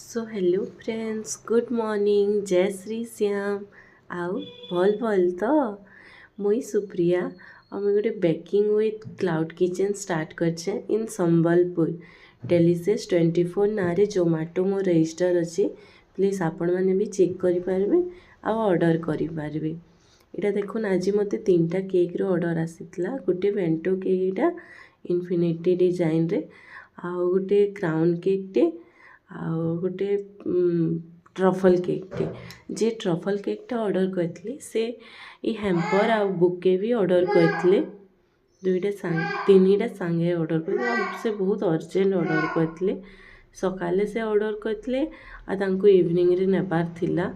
So hello friends good morning जय श्री श्याम आउ भल भल तो मुई सुप्रिया आम गोटे baking with cloud kitchen start करछे इन संबलपुर डेलीशियस 24 ना जोमाटो मो रजिस्टर अच्छे प्लीज आपण मैंने भी चेक करें आ ऑर्डर करें। इटा देखुन आज मत 3टा केक रो ऑर्डर आसीतला गोटे वेंटो केक इटा इनफिनिटी डिजाइन रे आ गोटे क्राउन केक टे आ गोटे ट्रफल केक टे जे ट्रफल केकटा ऑर्डर करथिले से ई हैम्पर आ बुके भी ऑर्डर करथिले तीनटा सांगे ऑर्डर करथिले से बहुत अर्जेंट ऑर्डर करथिले सकाले से ऑर्डर करथिले आ तांको इवनिंग रे नेबार थिला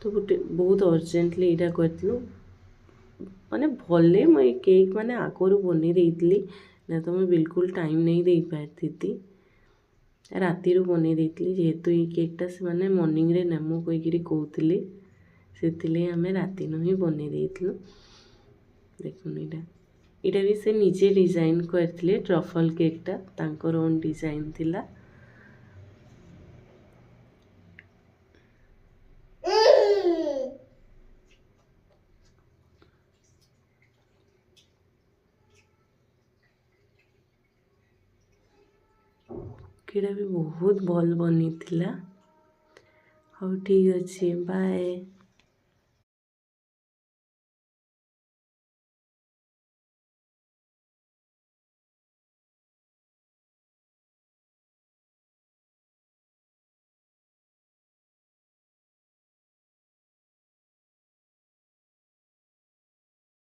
तो गोटे बहुत अर्जेंटली इटा करथिलु माने भले मुई केक माने आगरू बनी देइतली ना तो मैं बिल्कुल टाइम नहीं दे पारथी राति बन जेहेतु ये केकटा से मैंने मॉर्निंग रे नेमु कहीकि कहते से आम राति ही बन देखुन इटा भी से निजे डिजाइन करथिले ट्रफल केकटा तांकर ओन डिजाइन थिला केड़ा भी बहुत भल बनी थिला। हाँ ठीक अच्छे बाय।